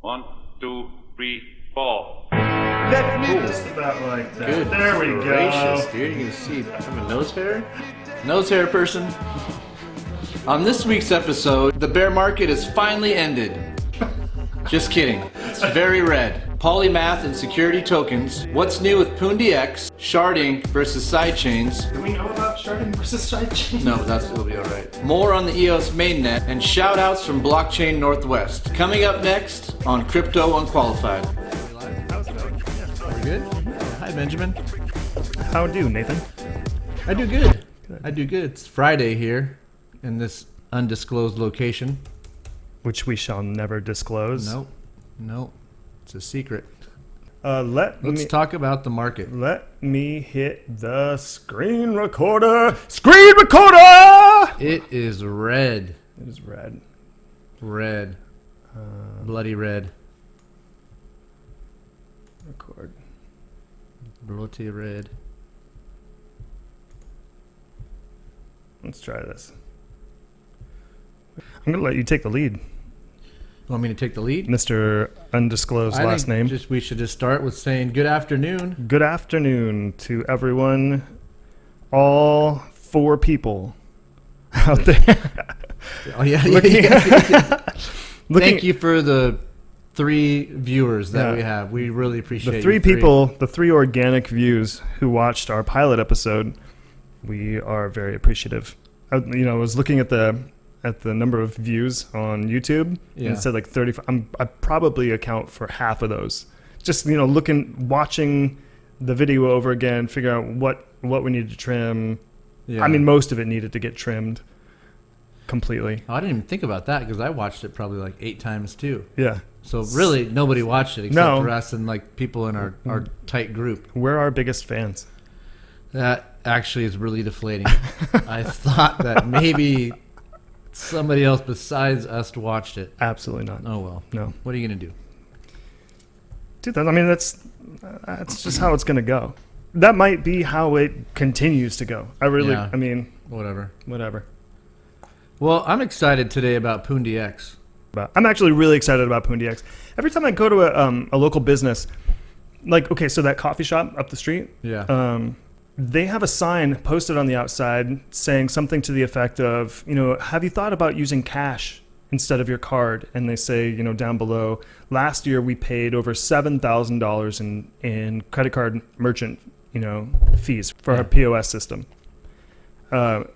1, 2, 3, 4. Let me just about like that. Good. There we Gracious, go. dude. You can see I have a nose hair. Nose hair person. On this week's episode, the bear market has finally ended. Just kidding. It's very red. Polymath and security tokens. What's new with PundiX? Sharding versus Sidechains. Do we know about Sharding versus Sidechains? No, it'll be alright. More on the EOS mainnet and shout outs from Blockchain Northwest. Coming up next on Crypto Unqualified. How's it going? Are we good? Hi, Benjamin. How do, Nathan? I do good. I do good. It's Friday here in this undisclosed location. Which we shall never disclose. Nope. It's a secret. Let's talk about the market. Let me hit the screen recorder. Screen recorder! It is red. It is red. Red. Bloody red. Record. Bloody red. Let's try this. I'm going to let you take the lead, You want me to take the lead? Mr. Undisclosed last name. We should just start with saying good afternoon. Good afternoon to everyone, all 4 people out there. Oh yeah. Thank you for the 3 viewers that we have. We really appreciate the 3 people, the 3 organic views who watched our pilot episode. We are very appreciative. I was looking at the number of views on YouTube, and it said like 35. I probably account for half of those. Just watching the video over again, figure out what we needed to trim. Yeah. I mean, most of it needed to get trimmed completely. Oh, I didn't even think about that because I watched it probably like 8 times too. Yeah. So really, nobody watched it except for us and like people in our tight group. We're our biggest fans. That actually is really deflating. I thought that maybe somebody else besides us watched it. Absolutely not. Oh well. No. What are you gonna do? Dude, that's just how it's gonna go. That might be how it continues to go. I mean, Whatever. Well, I'm excited today about PundiX. But I'm actually really excited about PundiX. Every time I go to a local business, like, okay, so that coffee shop up the street, they have a sign posted on the outside saying something to the effect of, have you thought about using cash instead of your card? And they say, down below, last year we paid over $7,000 in credit card merchant, fees for our POS system. And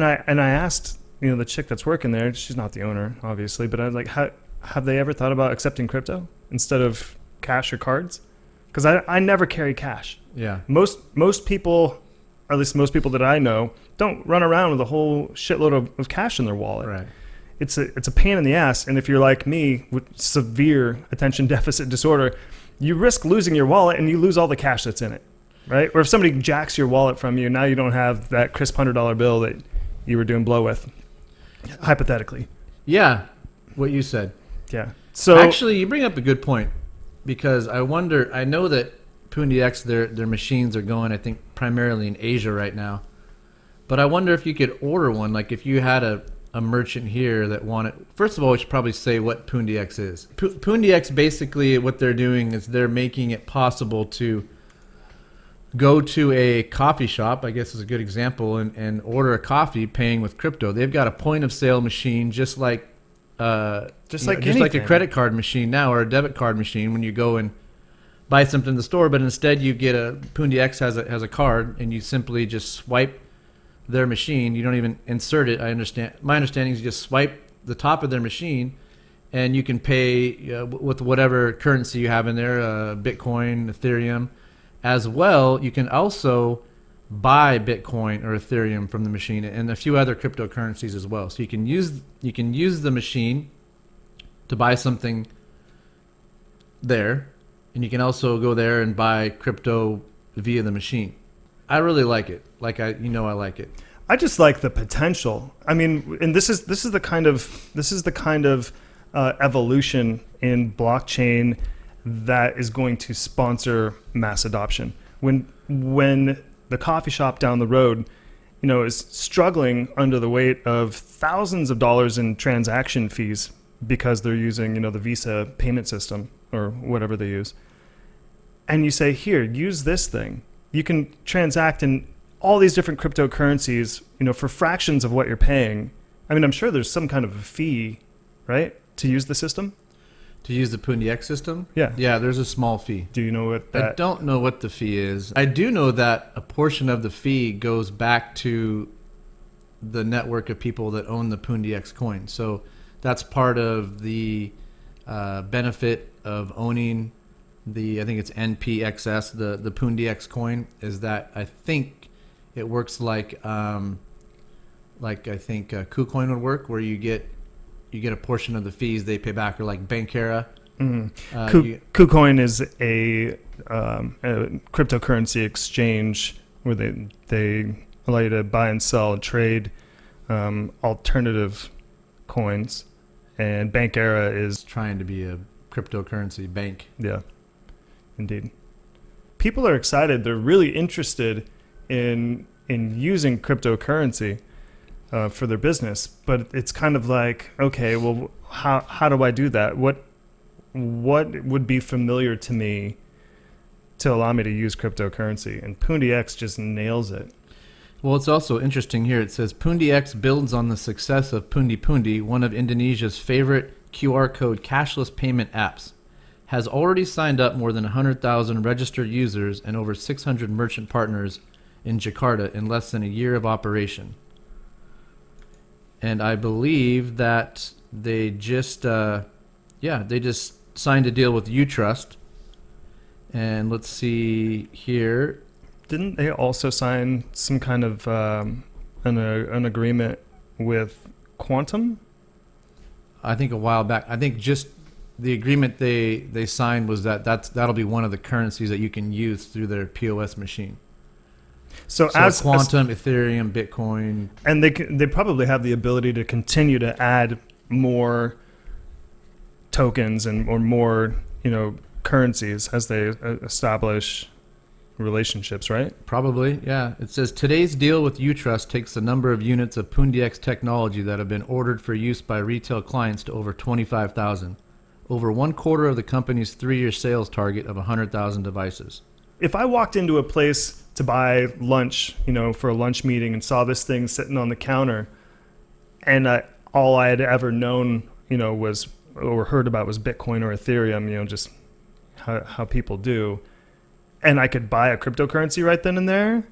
I asked, the chick that's working there, she's not the owner, obviously, but I was like, have they ever thought about accepting crypto instead of cash or cards? Because I never carry cash. Yeah. Most people, or at least most people that I know, don't run around with a whole shitload of cash in their wallet. Right. It's a pain in the ass. And if you're like me with severe attention deficit disorder, you risk losing your wallet and you lose all the cash that's in it. Right? Or if somebody jacks your wallet from you, now you don't have that crisp $100 bill that you were doing blow with. Hypothetically. Yeah. What you said. Yeah. So actually, you bring up a good point because I know that PundiX, their machines are going, I think, primarily in Asia right now. But I wonder if you could order one, like if you had a merchant here that wanted. First of all, we should probably say what PundiX is. PundiX, basically, what they're doing is they're making it possible to go to a coffee shop, I guess is a good example, and order a coffee paying with crypto. They've got a point of sale machine just like a credit card machine now or a debit card machine when you go and buy something in the store, but instead you get PundiX has a card and you simply just swipe their machine. You don't even insert it. My understanding is you just swipe the top of their machine and you can pay with whatever currency you have in there, Bitcoin, Ethereum. As well, you can also buy Bitcoin or Ethereum from the machine and a few other cryptocurrencies as well. So you can use the machine to buy something there, and you can also go there and buy crypto via the machine. I really like it. I like it. I just like the potential. I mean, and this is the kind of evolution in blockchain that is going to sponsor mass adoption. When the coffee shop down the road, is struggling under the weight of thousands of dollars in transaction fees because they're using, the Visa payment system or whatever they use. And you say, here, use this thing. You can transact in all these different cryptocurrencies, for fractions of what you're paying. I mean, I'm sure there's some kind of a fee, right, to use the system? To use the PundiX system? Yeah. Yeah, there's a small fee. Do you know what that... I don't know what the fee is. I do know that a portion of the fee goes back to the network of people that own the PundiX coin. So that's part of the benefit of owning I think it's NPXS, the PundiX coin, is that I think it works like I think KuCoin would work, where you get a portion of the fees they pay back, or like Bankera. KuCoin is a cryptocurrency exchange where they allow you to buy and sell and trade alternative coins, and Bankera is trying to be a cryptocurrency bank. Yeah, indeed. People are excited. They're really interested in using cryptocurrency for their business, but it's kind of like, okay, well, how do I do that? What would be familiar to me to allow me to use cryptocurrency? And PundiX just nails it. Well, it's also interesting here. It says PundiX builds on the success of Pundi, one of Indonesia's favorite QR code cashless payment apps. Has already signed up more than 100,000 registered users and over 600 merchant partners in Jakarta in less than a year of operation. And I believe that they just signed a deal with Utrust. And let's see here. Didn't they also sign some kind of an agreement with Quantum? I think a while back. I think just the agreement they signed was that'll be one of the currencies that you can use through their POS machine. So as Quantum, Ethereum, Bitcoin, and they probably have the ability to continue to add more tokens or more currencies as they establish relationships, right? Probably, yeah. It says today's deal with Utrust takes the number of units of PundiX technology that have been ordered for use by retail clients to over 25,000, over 1/4 of the company's 3-year sales target of 100,000 devices. If I walked into a place to buy lunch, for a lunch meeting, and saw this thing sitting on the counter, and all I had ever known, was or heard about was Bitcoin or Ethereum, just how people do, and I could buy a cryptocurrency right then and there,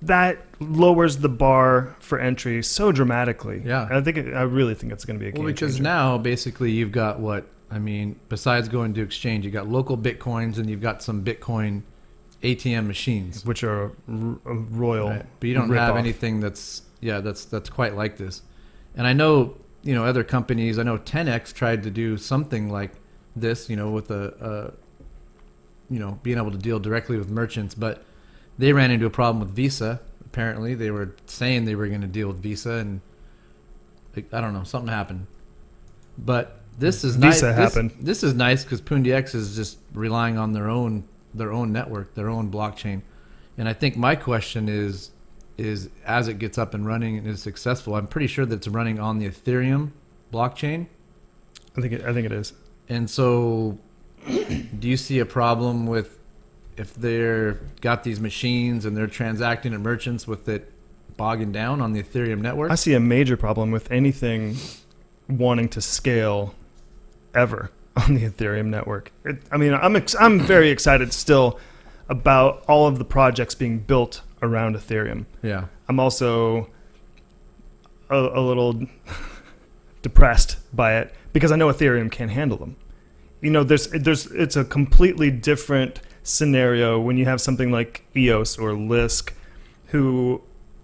that lowers the bar for entry so dramatically. Yeah, I really think it's going to be a game because changer. Now basically you've got besides going to exchange, you've got local Bitcoins and you've got some Bitcoin ATM machines, which are a royal. Right. But you don't have anything that's quite like this. And I know other companies. I know 10x tried to do something like this, with being able to deal directly with merchants, but they ran into a problem with Visa. Apparently, they were saying they were going to deal with Visa, and I don't know, something happened. But this is nice. This is nice because PundiX is just relying on their own network, their own blockchain. And I think my question is as it gets up and running and is successful, I'm pretty sure that it's running on the Ethereum blockchain. I think it is. And so, do you see a problem with if they're got these machines and they're transacting at merchants with it bogging down on the Ethereum network? I see a major problem with anything wanting to scale ever on the Ethereum network. I'm very excited still about all of the projects being built around Ethereum. Yeah. I'm also a little depressed by it because I know Ethereum can't handle them. It's a completely different scenario when you have something like EOS or Lisk, who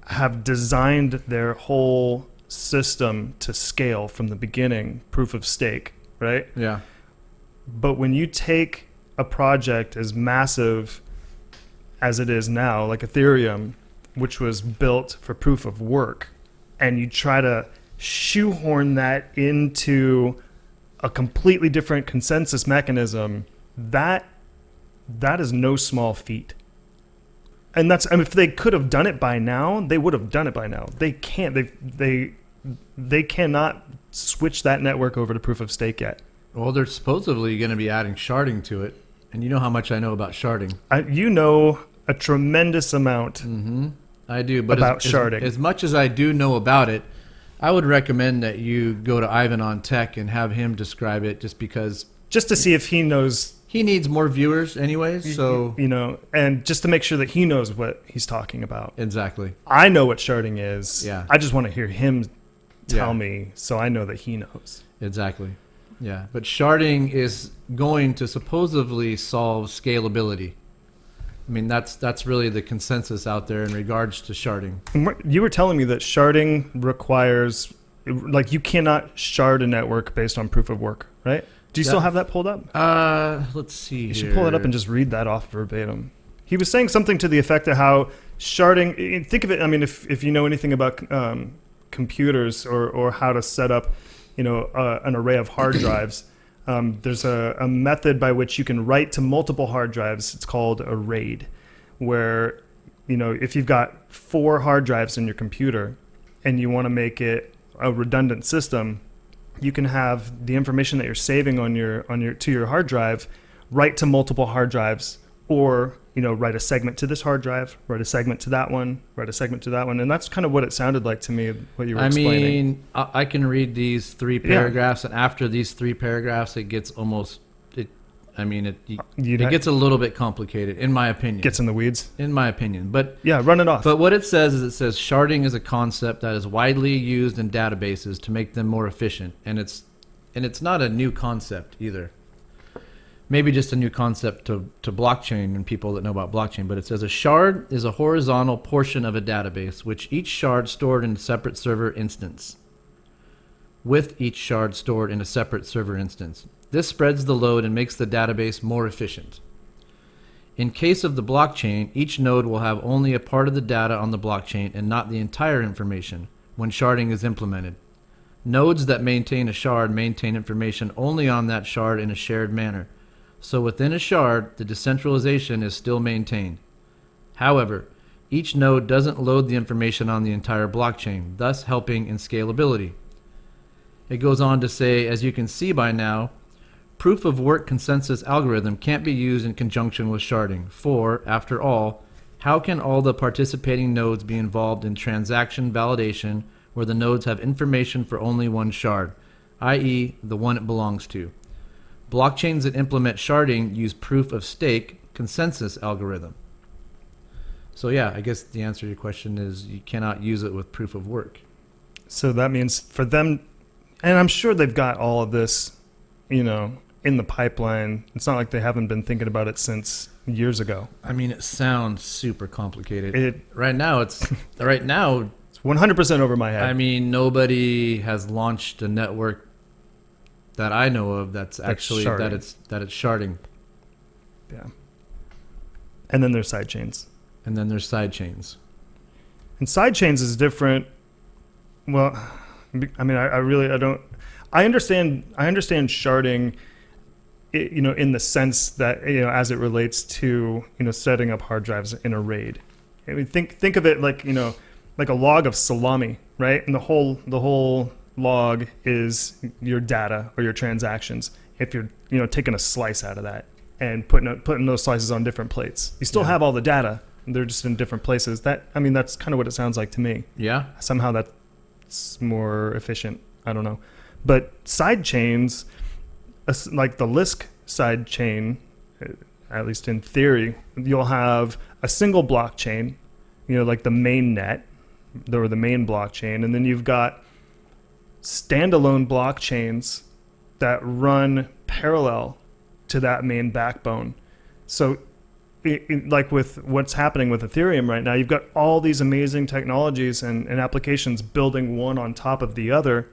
have designed their whole system to scale from the beginning, proof of stake, right? Yeah. But when you take a project as massive as it is now, like Ethereum, which was built for proof of work, and you try to shoehorn that into a completely different consensus mechanism, that is no small feat. And if they could have done it by now, they would have done it by now. They can't. they cannot switch that network over to proof of stake yet. Well, they're supposedly going to be adding sharding to it. And you know how much I know about sharding. You know a tremendous amount I do, but about sharding. As much as I do know about it, I would recommend that you go to Ivan on Tech and have him describe it, just because... Just to see if he knows... He needs more viewers anyways, so... You know, and just to make sure that he knows what he's talking about. Exactly. I know what sharding is. Yeah. I just want to hear him tell me so I know that he knows. Exactly. Yeah, but sharding is going to supposedly solve scalability. I mean, that's really the consensus out there in regards to sharding. You were telling me that sharding requires, like, you cannot shard a network based on proof of work, right? Do you still have that pulled up? Let's see. You should pull it up and just read that off verbatim. He was saying something to the effect of how sharding, think of it, I mean, if you know anything about computers or how to set up, you know, an array of hard drives, there's a method by which you can write to multiple hard drives. It's called a RAID, where, you know, if you've got 4 hard drives in your computer and you want to make it a redundant system, you can have the information that you're saving on your to your hard drive write to multiple hard drives, or, you know, write a segment to this hard drive, write a segment to that one, write a segment to that one. And that's kind of what it sounded like to me, what you were explaining. I mean, I can read these 3 paragraphs, and after these 3 paragraphs, it gets almost, it gets a little bit complicated, in my opinion. Gets in the weeds? In my opinion. But yeah, run it off. But what it says is, sharding is a concept that is widely used in databases to make them more efficient. And it's not a new concept either. Maybe just a new concept to blockchain and people that know about blockchain, but it says a shard is a horizontal portion of a database, which each shard stored in a separate server instance. With each shard stored in a separate server instance. This spreads the load and makes the database more efficient. In case of the blockchain, each node will have only a part of the data on the blockchain and not the entire information when sharding is implemented. Nodes that maintain a shard maintain information only on that shard in a shared manner. So within a shard, the decentralization is still maintained. However, each node doesn't load the information on the entire blockchain, thus helping in scalability. It goes on to say, as you can see by now, proof of work consensus algorithm can't be used in conjunction with sharding, for, after all, how can all the participating nodes be involved in transaction validation where the nodes have information for only one shard, i.e. the one it belongs to? Blockchains that implement sharding use proof of stake consensus algorithm. So yeah, I guess the answer to your question is you cannot use it with proof of work. So that means for them, and I'm sure they've got all of this, you know, in the pipeline. It's not like they haven't been thinking about it since years ago. I mean, it sounds super complicated. Right now it's 100% over my head. I mean, nobody has launched a network that I know of that's actually sharding. that it's sharding. Yeah. And then there's sidechains. And sidechains is different. Well, I mean, I understand sharding, you know, in the sense that, you know, as it relates to, you know, setting up hard drives in a RAID. I mean, think of it like, you know, like a log of salami, right? And the whole log is your data or your transactions. If you're, you know, taking a slice out of that and putting those slices on different plates, you still have all the data. They're just in different places. That's kind of what it sounds like to me. Yeah. Somehow that's more efficient. I don't know. But side chains, like the Lisk side chain, at least in theory, you'll have a single blockchain, you know, like the mainnet, or the main blockchain, and then you've got standalone blockchains that run parallel to that main backbone. So like with what's happening with Ethereum right now, you've got all these amazing technologies and applications building one on top of the other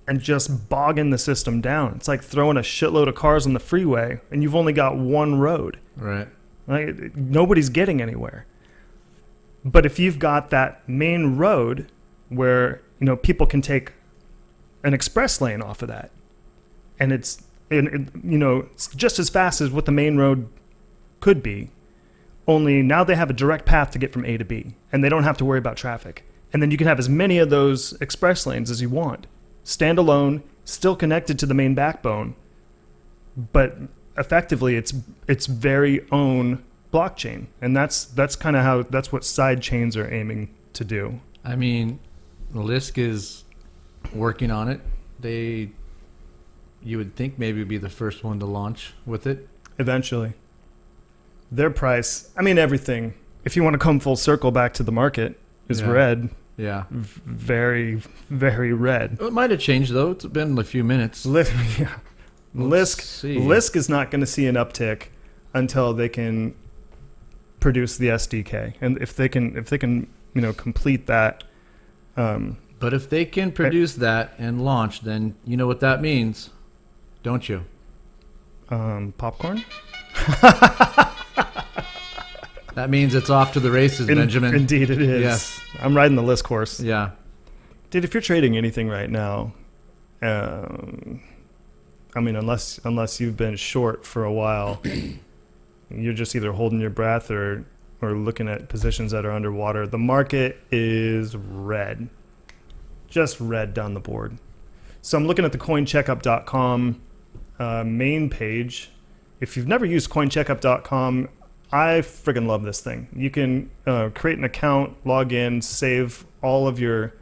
and just bogging the system down. It's like throwing a shitload of cars on the freeway and you've only got one road. Right. Like, nobody's getting anywhere. But if you've got that main road where, you know, people can take an express lane off of that, and it's just as fast as what the main road could be, only now they have a direct path to get from A to B, and they don't have to worry about traffic. And then you can have as many of those express lanes as you want. Standalone, still connected to the main backbone, but effectively it's very own blockchain. And that's kind of that's what Sidechains are aiming to do. I mean, Lisk is working on it. You would think maybe would be the first one to launch with it. Eventually. Their price, I mean, everything, if you want to come full circle back to the market, is red. Yeah. Very, very red. It might have changed, though. It's been a few minutes. Lisk is not going to see an uptick until they can produce the SDK. And if they can complete that. But if they can produce that and launch, then you know what that means, don't you? Popcorn? That means it's off to the races, Benjamin. Indeed it is. Yes. I'm riding the Lisk horse. Yeah. Dude, if you're trading anything right now, I mean, unless you've been short for a while, you're just either holding your breath or looking at positions that are underwater. The market is red. Just red down the board. So I'm looking at the coincheckup.com main page. If you've never used coincheckup.com, I friggin' love this thing. You can create an account, log in, save all of your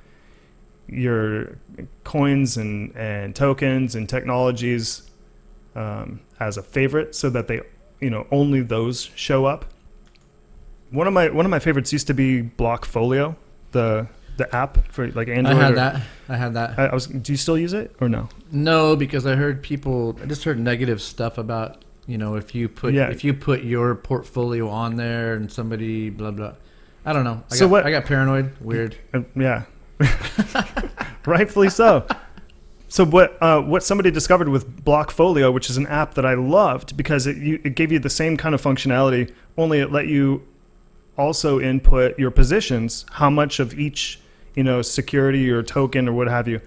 coins and tokens and technologies as a favorite, so that they, only those show up. One of my favorites used to be Blockfolio, the app for like Android. I had that. Do you still use it or no? No, because I just heard negative stuff about, if you put your portfolio on there and somebody blah blah. I don't know. I got paranoid. Weird. Yeah. Rightfully so. So what somebody discovered with Blockfolio, which is an app that I loved because it gave you the same kind of functionality, only it let you also input your positions, how much of each security or token or what have you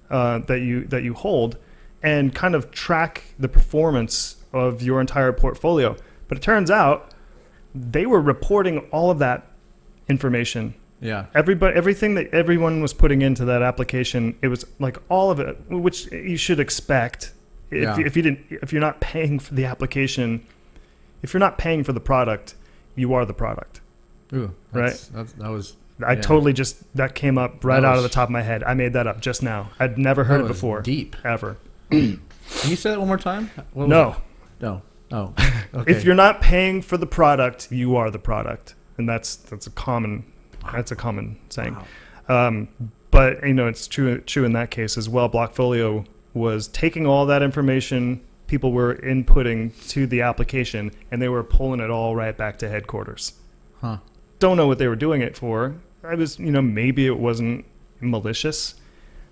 that you hold, and kind of track the performance of your entire portfolio. But it turns out they were reporting all of that information. Yeah. Everything that everyone was putting into that application, it was like all of it, which you should expect if you're not paying for the application, if you're not paying for the product, you are the product. Ooh, right? I totally that came up right out of the top of my head. I made that up just now. I'd never heard it before. Deep. Ever. Can you say that one more time? No. No. Oh. Okay. If you're not paying for the product, you are the product. And that's a common saying. Wow. But it's true in that case as well. Blockfolio was taking all that information people were inputting to the application, and they were pulling it all right back to headquarters. Huh. Don't know what they were doing it for. I was, maybe it wasn't malicious,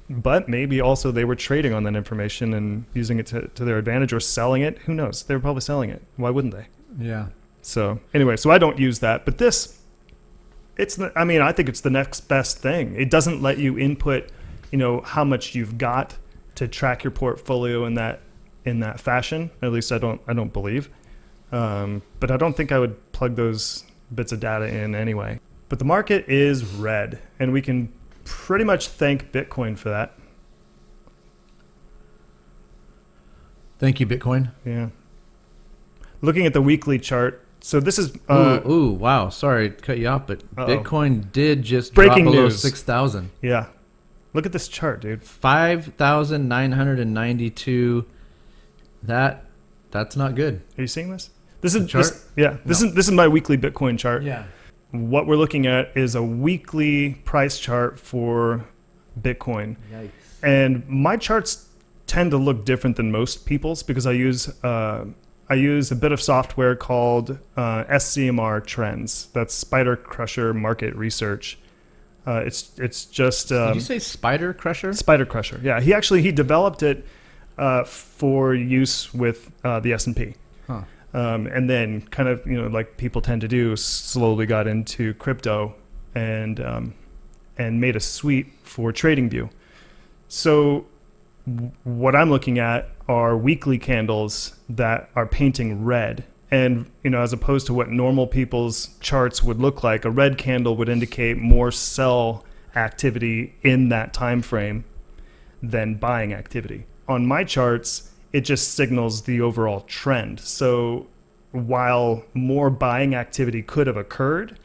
but maybe also they were trading on that information and using it to their advantage, or selling it. Who knows? They were probably selling it. Why wouldn't they? Yeah. So anyway, I don't use that, but I think it's the next best thing. It doesn't let you input, how much you've got to track your portfolio in that fashion. At least I don't believe. But I don't think I would plug those bits of data in anyway. But the market is red, and we can pretty much thank Bitcoin for that. Thank you, Bitcoin. Yeah. Looking at the weekly chart. So this is wow. Sorry to cut you off, but Bitcoin did just breaking drop below news. 6,000. Yeah. Look at this chart, dude. 5,992. That's not good. Are you seeing this? This is chart? This is my weekly Bitcoin chart. Yeah. What we're looking at is a weekly price chart for Bitcoin. Yikes. And my charts tend to look different than most people's because I use a bit of software called SCMR Trends. That's Spider Crusher Market Research. It's just Did you say Spider Crusher? Spider Crusher. Yeah, he developed it for use with the S&P. Huh. And then kind of, like people tend to do, slowly got into crypto and made a suite for TradingView. So what I'm looking at are weekly candles that are painting red. And, as opposed to what normal people's charts would look like, a red candle would indicate more sell activity in that time frame than buying activity. On my charts, it just signals the overall trend. So while more buying activity could have occurred,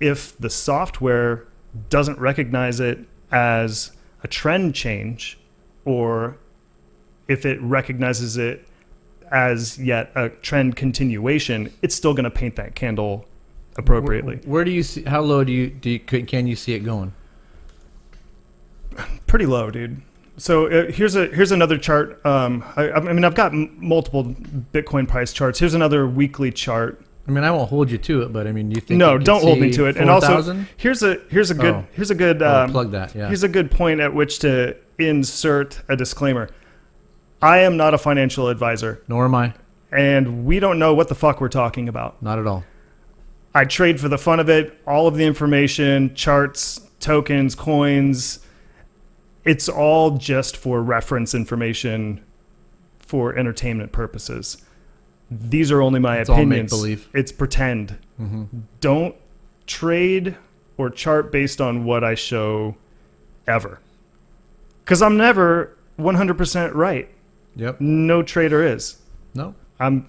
if the software doesn't recognize it as a trend change, or if it recognizes it as yet a trend continuation, it's still going to paint that candle appropriately. Where do you see? How low can you see it going? Pretty low, dude. So here's another chart. I mean, I've got multiple Bitcoin price charts. Here's another weekly chart. I mean, I won't hold you to it, but I mean, you think no, don't hold me to it. 4, and also, here's a good plug that. Yeah. Here's a good point at which to insert a disclaimer. I am not a financial advisor. Nor am I. And we don't know what the fuck we're talking about. Not at all. I trade for the fun of it. All of the information, charts, tokens, coins, it's all just for reference information for entertainment purposes. These are only my opinions. All make-believe. It's pretend. Mm-hmm. Don't trade or chart based on what I show ever. Because I'm never 100% right. Yep. No trader is. No. I'm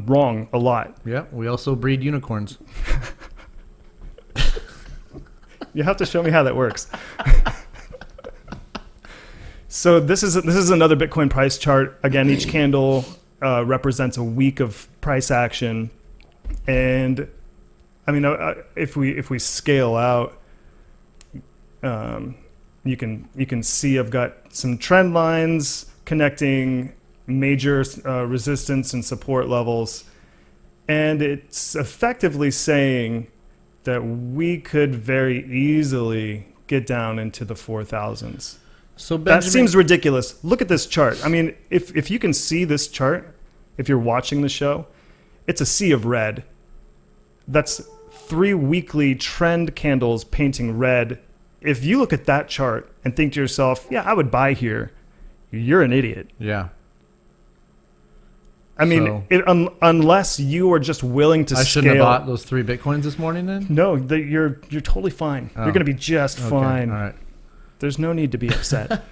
wrong a lot. Yeah. We also breed unicorns. You have to show me how that works. So this is another Bitcoin price chart. Again, each candle represents a week of price action, and I mean, if we scale out, you can see I've got some trend lines connecting major resistance and support levels, and it's effectively saying that we could very easily get down into the 4,000s. So Benjamin, that seems ridiculous. Look at this chart. I mean, if you can see this chart, if you're watching the show, it's a sea of red. That's 3 weekly trend candles painting red. If you look at that chart and think to yourself, yeah, I would buy here, you're an idiot. Yeah. I mean, unless you are just willing to scale. I shouldn't have bought those 3 Bitcoins this morning then? No, you're totally fine. Oh. You're going to be just fine. All right. There's no need to be upset.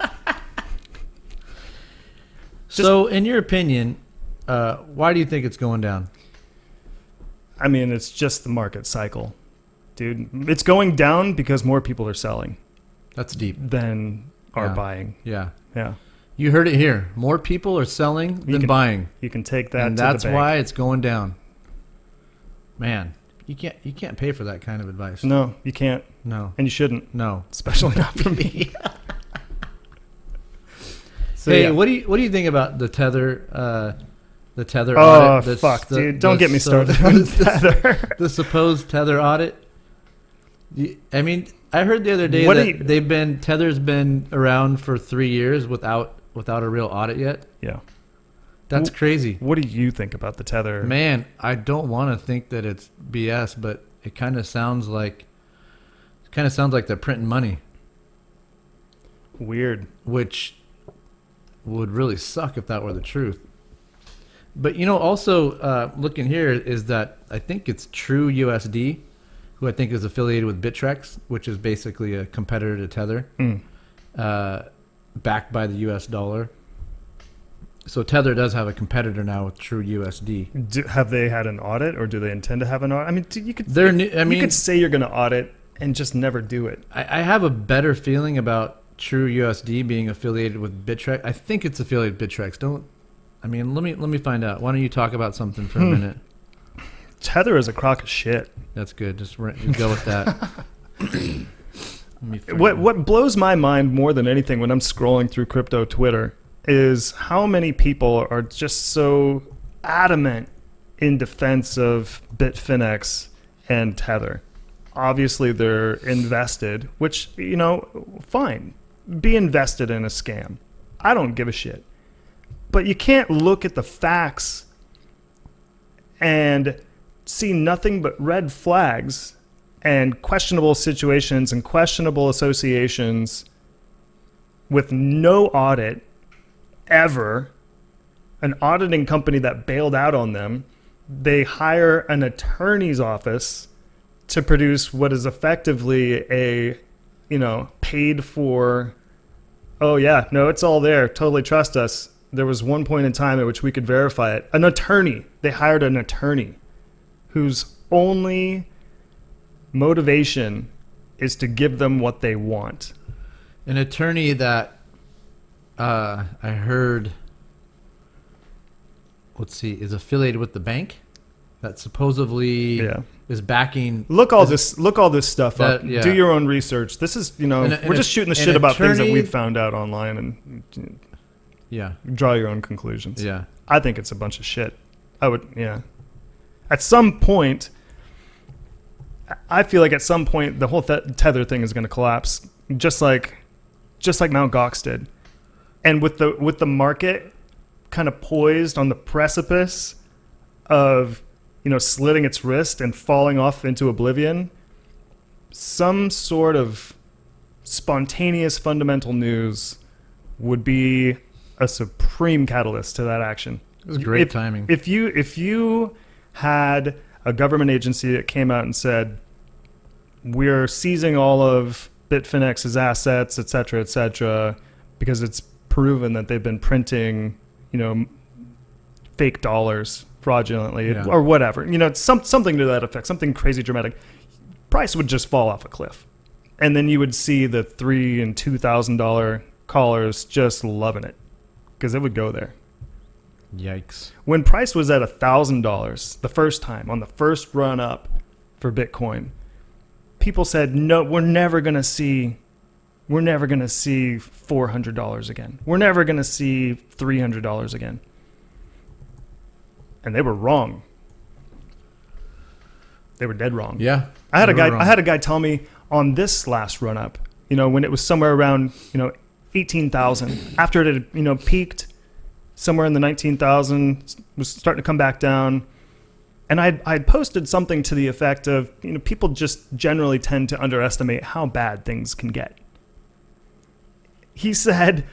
So, in your opinion, why do you think it's going down? I mean, it's just the market cycle, dude. It's going down because more people are selling. That's deep. Than are buying. Yeah. Yeah. You heard it here. More people are selling than buying. You can take that. And that's why it's going down. Man, you can't pay for that kind of advice. No, you can't. No. And you shouldn't. No. Especially not from me. So, hey, yeah. what do you think about the Tether audit? Oh, fuck, dude. Don't get me started on Tether. The supposed Tether audit. I mean, I heard the other day that Tether's been around for 3 years without a real audit yet. Yeah. That's crazy. What do you think about the Tether? Man, I don't want to think that it's BS, but it kind of sounds like they're printing money. Weird. Which would really suck if that were the truth. But also looking here is that I think it's True USD, who I think is affiliated with Bittrex, which is basically a competitor to Tether, backed by the US dollar. So Tether does have a competitor now with True USD. Have they had an audit, or do they intend to have an audit? I mean, you could say you're going to audit and just never do it. I have a better feeling about True USD being affiliated with Bittrex. I think it's affiliated with Bittrex. Let me find out. Why don't you talk about something for a minute? Tether is a crock of shit. That's good. Just go with that. What blows my mind more than anything when I'm scrolling through crypto Twitter is how many people are just so adamant in defense of Bitfinex and Tether. Obviously, they're invested, which, fine. Be invested in a scam. I don't give a shit. But you can't look at the facts and see nothing but red flags and questionable situations and questionable associations with no audit ever. An auditing company that bailed out on them. They hire an attorney's office to produce what is effectively a paid for, oh yeah, no, it's all there, totally trust us. There was one point in time at which we could verify it. An attorney. They hired an attorney whose only motivation is to give them what they want. An attorney that I heard, is affiliated with the bank that supposedly is backing. Look all this stuff up. Yeah. Do your own research. This is, we're just shooting the shit about things that we've found out online, and draw your own conclusions. Yeah. I think it's a bunch of shit. At some point, I feel like the whole Tether thing is going to collapse, just like Mt. Gox did. And with the market kind of poised on the precipice of, slitting its wrist and falling off into oblivion, some sort of spontaneous fundamental news would be a supreme catalyst to that action. It was great timing. If you had a government agency that came out and said, we're seizing all of Bitfinex's assets, et cetera, because it's proven that they've been printing, fake dollars fraudulently or whatever, something to that effect, something crazy dramatic, price would just fall off a cliff. And then you would see the $3,000 and $2,000 callers just loving it because it would go there. Yikes. When price was at $1,000 the first time, on the first run up for Bitcoin, people said, no, we're never going to see $400 again. We're never going to see $300 again. And they were wrong. They were dead wrong. Yeah. I had a guy tell me on this last run up, when it was somewhere around, 18,000, after it had, peaked somewhere in the 19,000, was starting to come back down. And I'd posted something to the effect of, people just generally tend to underestimate how bad things can get. He said,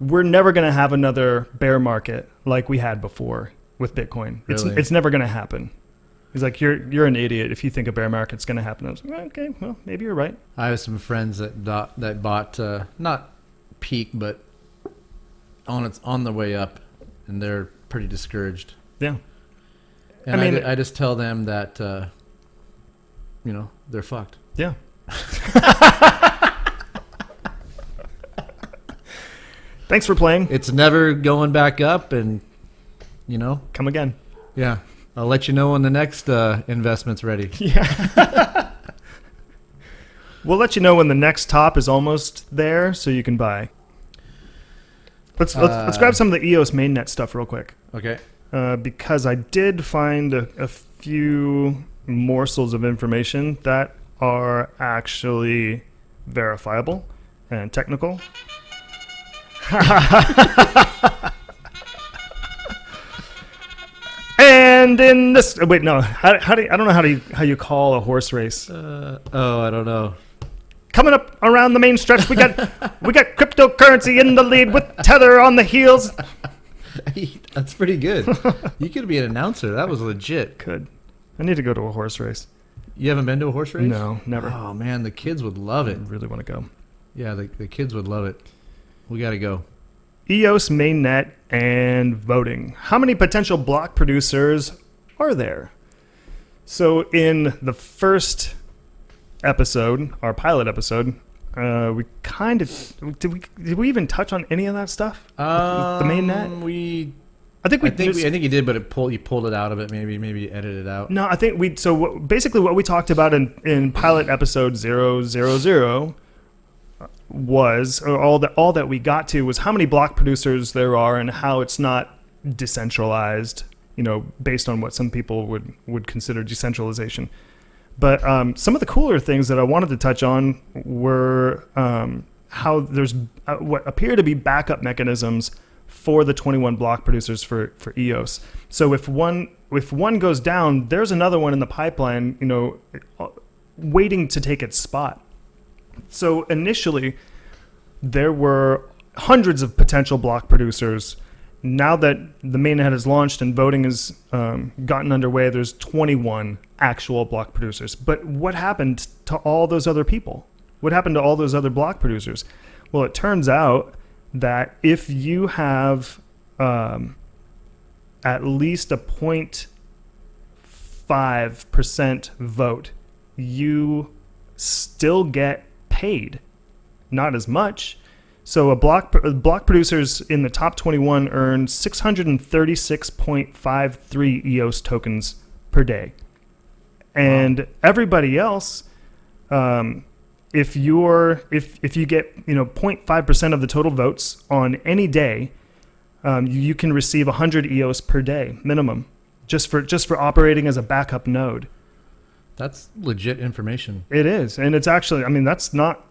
we're never going to have another bear market like we had before with Bitcoin. Really? It's never going to happen. He's like, you're an idiot if you think a bear market's going to happen. I was like, okay, well, maybe you're right. I have some friends that bought not peak, but on the way up, and they're pretty discouraged. Yeah. And I just tell them that, they're fucked. Yeah. Thanks for playing. It's never going back up, and, come again. Yeah. I'll let you know when the next investment's ready. Yeah. We'll let you know when the next top is almost there so you can buy. Let's grab some of the EOS mainnet stuff real quick. Okay. Because I did find a few morsels of information that are actually verifiable and technical. And in this, wait, no, how do you, I don't know how you call a horse race. I don't know. Coming up around the main stretch, we got cryptocurrency in the lead with Tether on the heels. That's pretty good. You could be an announcer. That was legit. Could. I need to go to a horse race. You haven't been to a horse race? No, never. Oh man, the kids would love it. I really want to go. Yeah, the kids would love it. We got to go. EOS mainnet and voting. How many potential block producers are there? So in the first episode, our pilot episode, we kind of did we even touch on any of that stuff? The mainnet. I think you did, but you pulled it out of it. Maybe you edited it out. No, I think we. So basically, what we talked about in pilot episode 000 was, or all that we got to was how many block producers there are and how it's not decentralized. Based on what some people would consider decentralization. But some of the cooler things that I wanted to touch on were how there's what appear to be backup mechanisms for the 21 block producers for EOS. So if one goes down, there's another one in the pipeline, waiting to take its spot. So initially, there were hundreds of potential block producers. Now that the mainnet has launched and voting has gotten underway, there's 21 actual block producers. But what happened to all those other people? What happened to all those other block producers? Well, it turns out that if you have at least a 0.5% vote, you still get paid. Not as much. So block producers in the top 21 earn 636.53 EOS tokens per day. And everybody else, if you get 0.5% of the total votes on any day, you can receive 100 EOS per day minimum, just for operating as a backup node. That's legit information. It is, and it's actually, I mean, that's not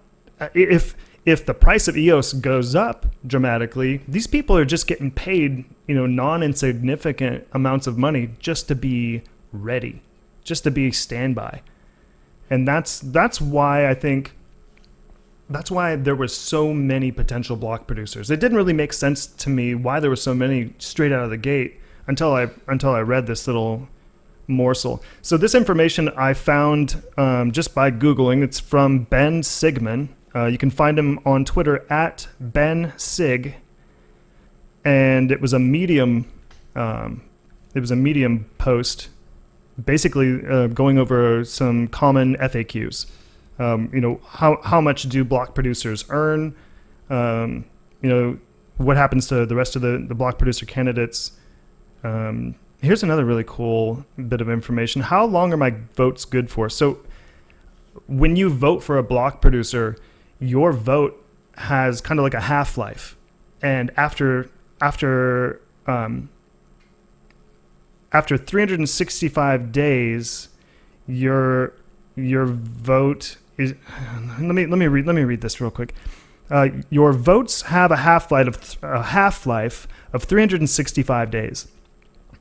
if the price of EOS goes up dramatically, these people are just getting paid, non-insignificant amounts of money just to be ready, just to be standby. And that's why I think that's why there were so many potential block producers. It didn't really make sense to me why there were so many straight out of the gate until I read this little morsel. So this information I found just by Googling. It's from Ben Sigman. You can find him on Twitter at Ben Sig, and it was a Medium. It was a Medium post, basically going over some common FAQs. How much do block producers earn? What happens to the rest of the block producer candidates? Here's another really cool bit of information. How long are my votes good for? So when you vote for a block producer, your vote has kind of like a half-life. And after 365 days, your vote is, let me read this real quick. Your votes have a half-life of 365 days.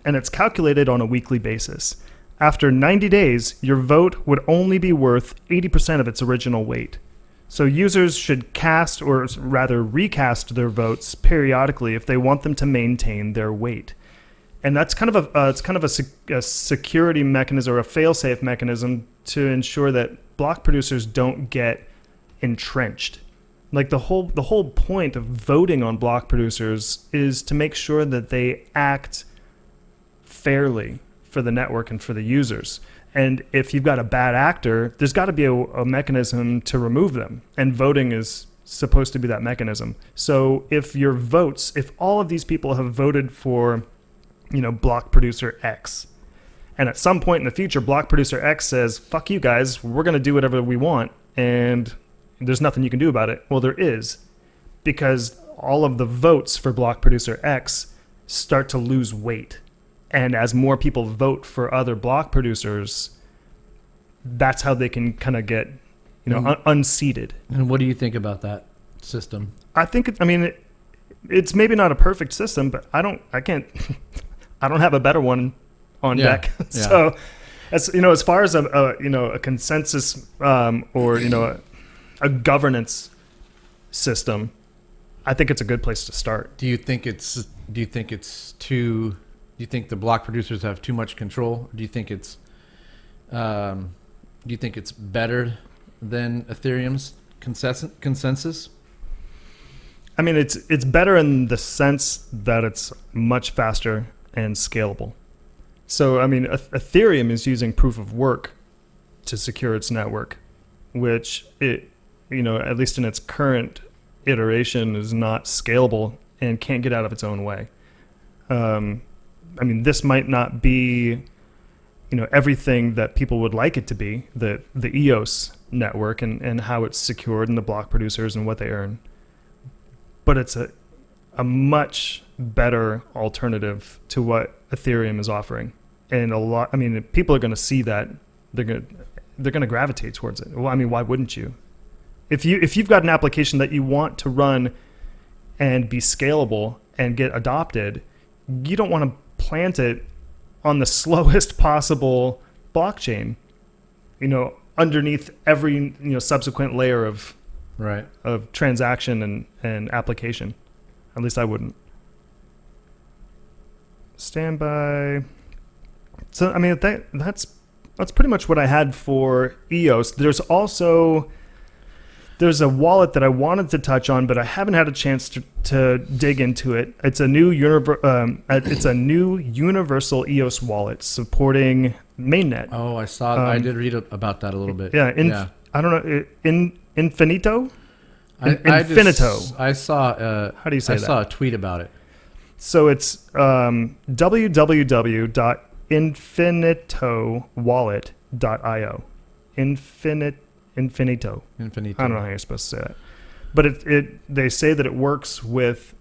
And it's calculated on a weekly basis. After 90 days, your vote would only be worth 80% of its original weight. So users should cast, or rather recast, their votes periodically if they want them to maintain their weight. And that's kind of a security mechanism or a fail-safe mechanism to ensure that block producers don't get entrenched. Like the whole point of voting on block producers is to make sure that they act fairly for the network and for the users. And if you've got a bad actor, there's got to be a mechanism to remove them. And voting is supposed to be that mechanism. So if all of these people have voted for, block producer X, and at some point in the future, block producer X says, fuck you guys, we're going to do whatever we want, and there's nothing you can do about it. Well, there is, because all of the votes for block producer X start to lose weight. And as more people vote for other block producers, that's how they can kind of get, unseated. And what do you think about that system? I think, it's maybe not a perfect system, but I don't have a better one on deck. So, as far as a consensus or a governance system, I think it's a good place to start. Do you think the block producers have too much control? Do you think it's better than Ethereum's consensus? I mean, it's better in the sense that it's much faster and scalable. So, Ethereum is using proof of work to secure its network, which at least in its current iteration, is not scalable and can't get out of its own way. This might not be, everything that people would like it to be, the EOS network and how it's secured and the block producers and what they earn. But it's a much better alternative to what Ethereum is offering. And people are going to see that. They're going to gravitate towards it. Well, why wouldn't you? If you've got an application that you want to run and be scalable and get adopted, you don't want to plant it on the slowest possible blockchain, underneath every subsequent layer of transaction and application. At least I wouldn't. Standby. So that's pretty much what I had for EOS. There's also There's a wallet that I wanted to touch on, but I haven't had a chance to dig into it. It's a new universal EOS wallet supporting mainnet. Oh, I saw. I did read about that a little bit. Yeah. I don't know. Infinito. Infinito. I saw. How do you say that? I saw a tweet about it. So it's www.infinitowallet.io. Infinito. I don't know how you're supposed to say that. But they say that it works with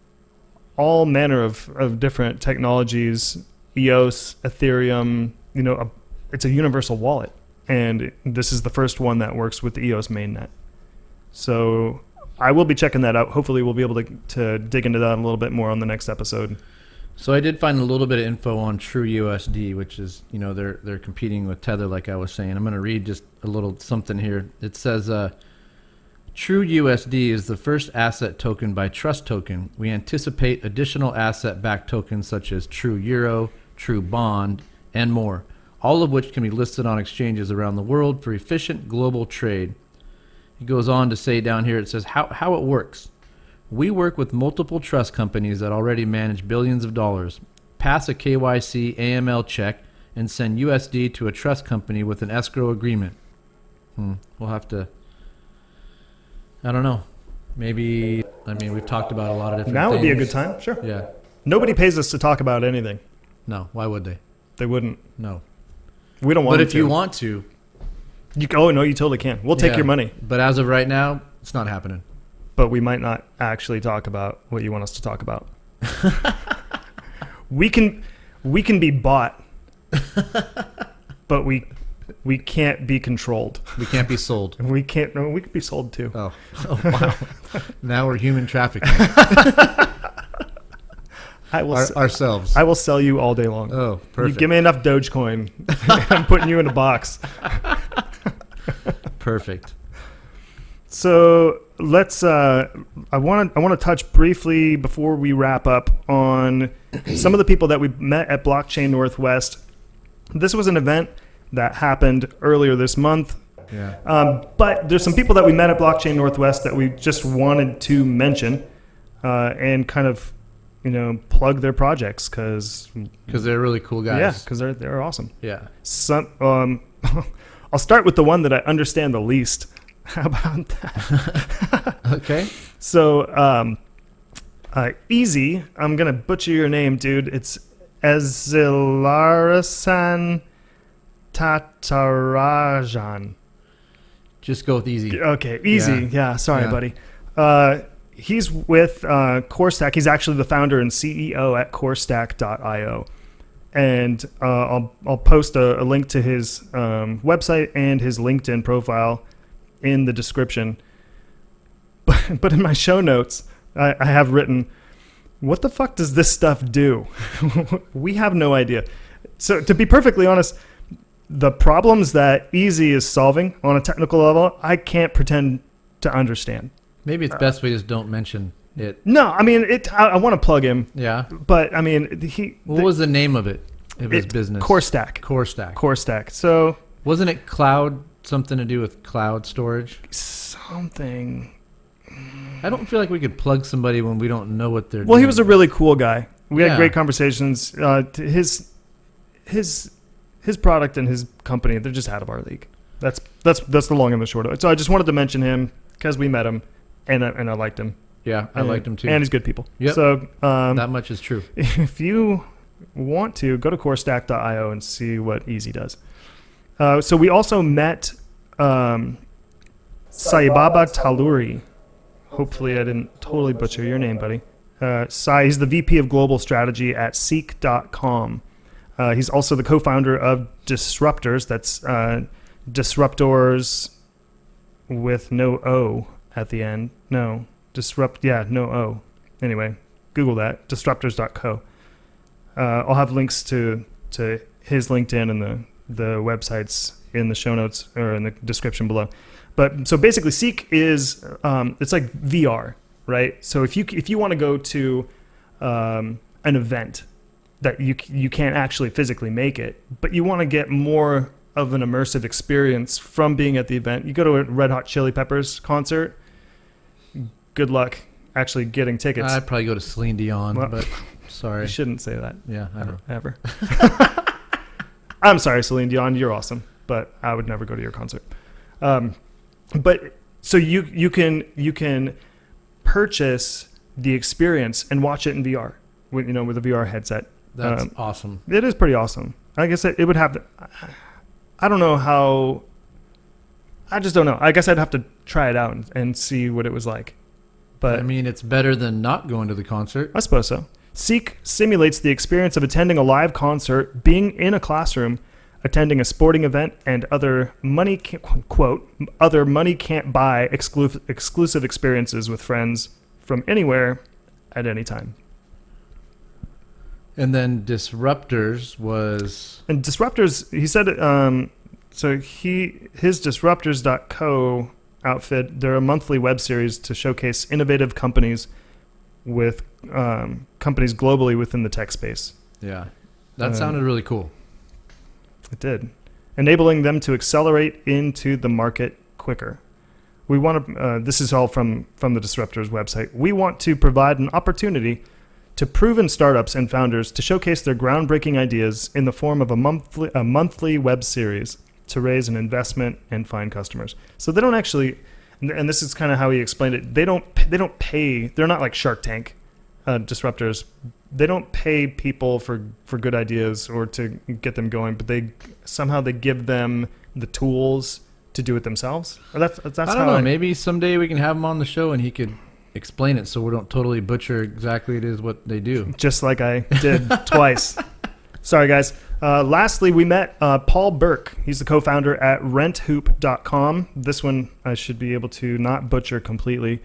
all manner of different technologies, EOS, Ethereum, it's a universal wallet. And this is the first one that works with the EOS mainnet. So I will be checking that out. Hopefully we'll be able to dig into that a little bit more on the next episode. So I did find a little bit of info on TrueUSD, which is, they're competing with Tether, like I was saying. I'm going to read just a little something here. It says, TrueUSD is the first asset token by Trust Token. We anticipate additional asset-backed tokens such as True Euro, True Bond, and more, all of which can be listed on exchanges around the world for efficient global trade. It goes on to say down here, it says how it works. We work with multiple trust companies that already manage billions of dollars, pass a KYC AML check, and send USD to a trust company with an escrow agreement. We'll have to, I don't know. Maybe, we've talked about a lot of different now things. Would be a good time, sure. Yeah. Nobody pays us to talk about anything. No, why would they? They wouldn't. No. We don't want to. But if you want to. You totally can. We'll take your money. But as of right now, it's not happening. But we might not actually talk about what you want us to talk about. we can be bought, but we can't be controlled. We can't be sold. We can't. No, we could be sold too. Oh wow! Now we're human trafficking. Ourselves. I will sell you all day long. Oh, perfect. You give me enough Dogecoin, I'm putting you in a box. Perfect. So let's. I want to touch briefly before we wrap up on some of the people that we met at Blockchain Northwest. This was an event that happened earlier this month. Yeah. But there's some people that we met at Blockchain Northwest that we just wanted to mention and kind of, plug their projects because they're really cool guys. Yeah, because they're awesome. Yeah. I'll start with the one that I understand the least. How about that? Okay. So, Easy, I'm going to butcher your name, dude. It's Ezilarasan Tatarajan. Just go with Easy. Okay, Easy. Yeah, sorry, buddy. He's with CoreStack. He's actually the founder and CEO at CoreStack.io. And I'll post a link to his website and his LinkedIn profile in the description. But in my show notes, I have written, what the fuck does this stuff do? We have no idea. So to be perfectly honest, the problems that Easy is solving on a technical level, I can't pretend to understand. Maybe it's best we just don't mention it. No, I want to plug him. Yeah. But what was the name of it? His business. CoreStack. So wasn't it cloud? Something to do with cloud storage? Something. I don't feel like we could plug somebody when we don't know what they're doing. Well, he was a really cool guy. We had great conversations. His product and his company, they're just out of our league. That's the long and the short of it. So I just wanted to mention him because we met him and I liked him. Yeah, I liked him too. And he's good people. Yep. So that much is true. If you want to, go to CoreStack.io and see what Easy does. So we also met Saibaba Taluri. Hopefully I didn't totally butcher your name, buddy. He's the VP of Global Strategy at Seek.com. He's also the co-founder of Disruptors. That's Disruptors with no O at the end. No. No O. Anyway, Google that. Disruptors.co. I'll have links to his LinkedIn and the websites in the show notes or in the description below. But so basically Seek is it's like VR, right? So if you want to go to an event that you can't actually physically make it, but you want to get more of an immersive experience from being at the event, you go to a Red Hot Chili Peppers concert good luck actually getting tickets. I'd probably go to Celine Dion, Well, but sorry. You shouldn't say that. Yeah, I know. Ever. I'm sorry, Celine Dion. You're awesome, but I would never go to your concert. But so you can purchase the experience and watch it in VR with a VR headset. That's awesome. It is pretty awesome. I guess it would have. I don't know how. I just don't know. I guess I'd have to try it out and see what it was like. But I mean, it's better than not going to the concert. I suppose so. Seek simulates the experience of attending a live concert, being in a classroom, attending a sporting event, and other money can't buy exclusive experiences with friends from anywhere at any time. And then Disruptors was... And Disruptors, he said, so his Disruptors.co outfit, they're a monthly web series to showcase innovative companies with companies globally within the tech space. Yeah, that sounded really cool. It did. Enabling them to accelerate into the market quicker. We want to, this is all from the Disruptors website. We want to provide an opportunity to proven startups and founders to showcase their groundbreaking ideas in the form of a monthly web series to raise an investment and find customers. So they don't actually, and this is kind of how he explained it. They don't pay. They're not like Shark Tank, Disruptors. They don't pay people for good ideas or to get them going, but they give them the tools to do it themselves. Or that's I don't know. Maybe someday we can have him on the show and he could explain it so we don't totally butcher exactly it is what they do. Just like I did twice. Sorry, guys. Lastly, we met Paul Burke. He's the co-founder at renthoop.com. This one I should be able to not butcher completely.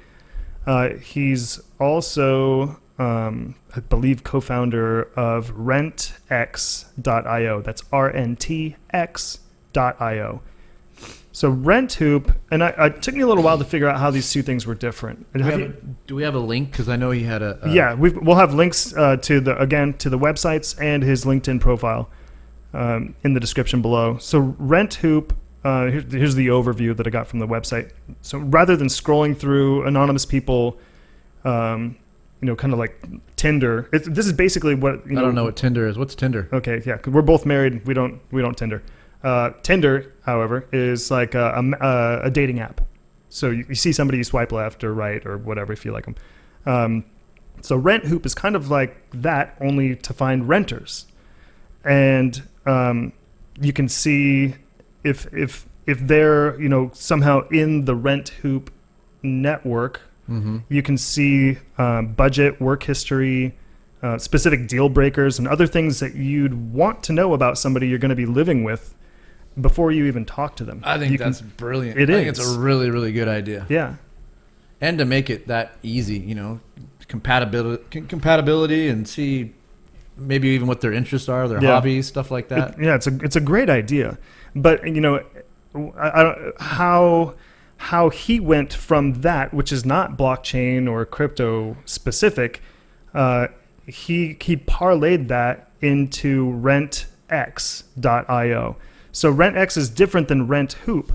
He's also, I believe, co-founder of rentx.io. That's rntx.io. So RentHoop, and it took me a little while to figure out how these two things were different. Do we have a link? Because I know he had a... Yeah, we'll have links to the websites and his LinkedIn profile in the description below. So RentHoop, here's the overview that I got from the website. So rather than scrolling through anonymous people, kind of like Tinder, this is basically what... I don't know what Tinder is. What's Tinder? Okay, yeah, 'cause we're both married. We don't Tinder. Tinder, however, is like a dating app. So you see somebody, you swipe left or right or whatever if you like them. So RentHoop is kind of like that, only to find renters. And you can see if they're somehow in the RentHoop network, mm-hmm. You can see budget, work history, specific deal breakers, and other things that you'd want to know about somebody you're going to be living with before you even talk to them. I think that's brilliant. I think it's a really, really good idea. Yeah. And to make it that easy, compatibility and see maybe even what their interests are, their hobbies, stuff like that. It's a great idea. But, I don't how he went from that, which is not blockchain or crypto specific, he parlayed that into rentx.io. So RentX is different than RentHoop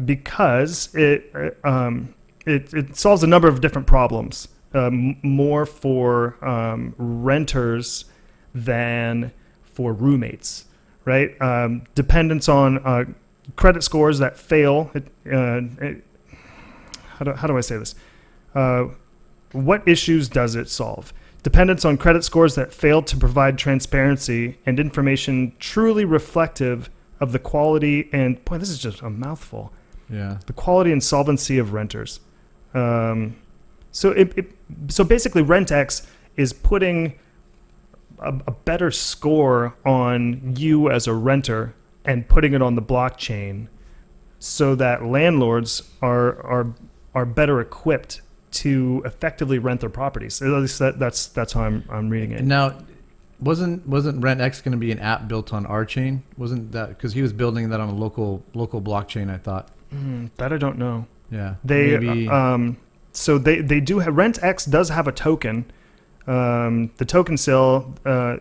because it solves a number of different problems, more for renters than for roommates, right? Dependence on credit scores that fail. How do I say this? What issues does it solve? Dependence on credit scores that fail to provide transparency and information truly reflective of the quality and... Boy, this is just a mouthful. Yeah. The quality and solvency of renters. So basically RentX is putting a better score on you as a renter and putting it on the blockchain so that landlords are better equipped to effectively rent their properties. At least that's how I'm reading it. Now, wasn't RentX going to be an app built on our chain? Wasn't that because he was building that on a local blockchain? I thought that I don't know. Yeah, maybe. So they do have RentX does have a token. The token sale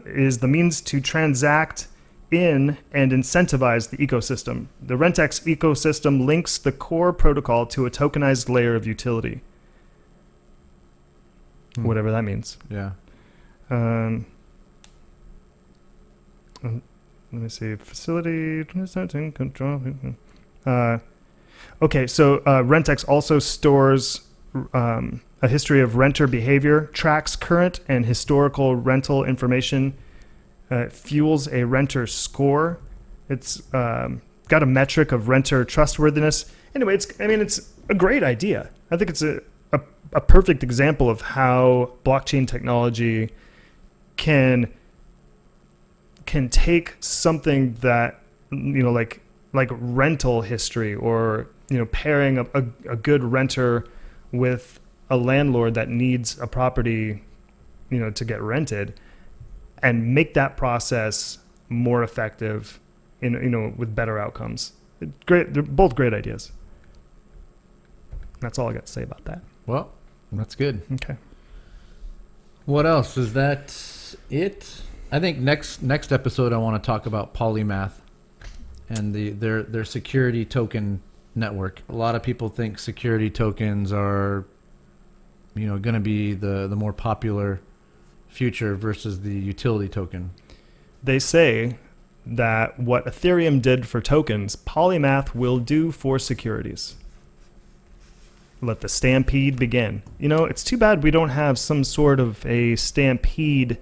is the means to transact in and incentivize the ecosystem. The Rentex ecosystem links the core protocol to a tokenized layer of utility. Whatever that means. Yeah. Let me see. Facility control. Okay, so Rentex also stores a history of renter behavior, tracks current and historical rental information, fuels a renter score. It's got a metric of renter trustworthiness. Anyway, it's a great idea. I think it's a perfect example of how blockchain technology can take something that, like rental history, or pairing a good renter with a landlord that needs a property to get rented, and make that process more effective with better outcomes. Great. They're both great ideas. That's all I got to say about that. Well, that's good. Okay. What else? Is that it? I think next episode I want to talk about Polymath and their security token network. A lot of people think security tokens are going to be the more popular future versus the utility token. They say that what Ethereum did for tokens, Polymath will do for securities. Let the stampede begin. It's too bad we don't have some sort of a stampede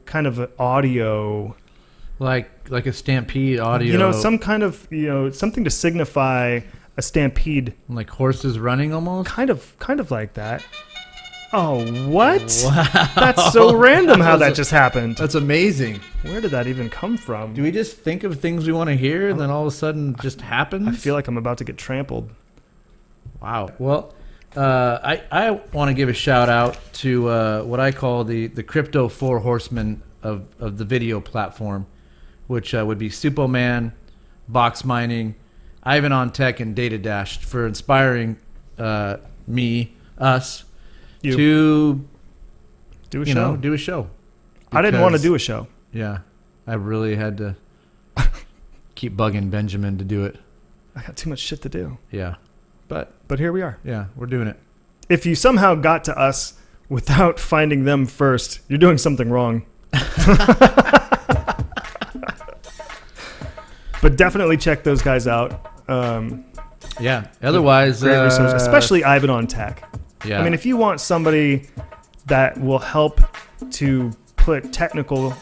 kind of audio, like a stampede audio. Some kind of something to signify a stampede, like horses running almost. Kind of like that. Oh, what? Wow. That's so random how that just happened. That's amazing. Where did that even come from? Do we just think of things we want to hear and then all of a sudden just happens? I feel like I'm about to get trampled. Wow. Well, I want to give a shout out to what I call the crypto four horsemen of the video platform, which would be Supoman, Box Mining, Ivan on Tech, and Data Dash, for inspiring us to do a show. I didn't want to do a show. Yeah, I really had to keep bugging Benjamin to do it. I got too much shit to do. Yeah. But here we are. Yeah, we're doing it. If you somehow got to us without finding them first, you're doing something wrong. But definitely check those guys out. Yeah. Otherwise, great resource, especially Ivan on Tech. Yeah. I mean, if you want somebody that will help to put technical,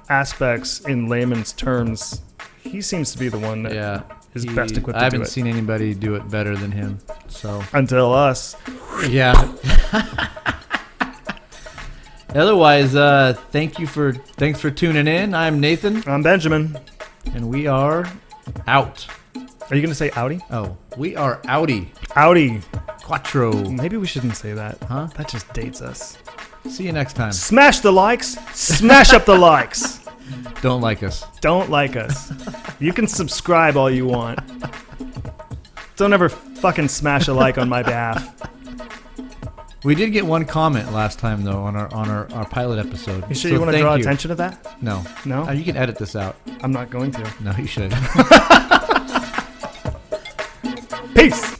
aspects in layman's terms, he seems to be the one that is best equipped to do it. I haven't seen anybody do it better than him. So until us. Yeah. Otherwise, thanks for tuning in. I'm Nathan. I'm Benjamin. And we are out. Are you going to say outie? Oh, we are outie. Outie. Quattro. Maybe we shouldn't say that. Huh? That just dates us. See you next time. Smash the likes. Smash up the likes. Don't like us. Don't like us. You can subscribe all you want. Don't ever fucking smash a like on my behalf. We did get one comment last time though on our pilot episode. You sure you want to draw attention to that? No. No? You can edit this out. I'm not going to. No, you should. Peace.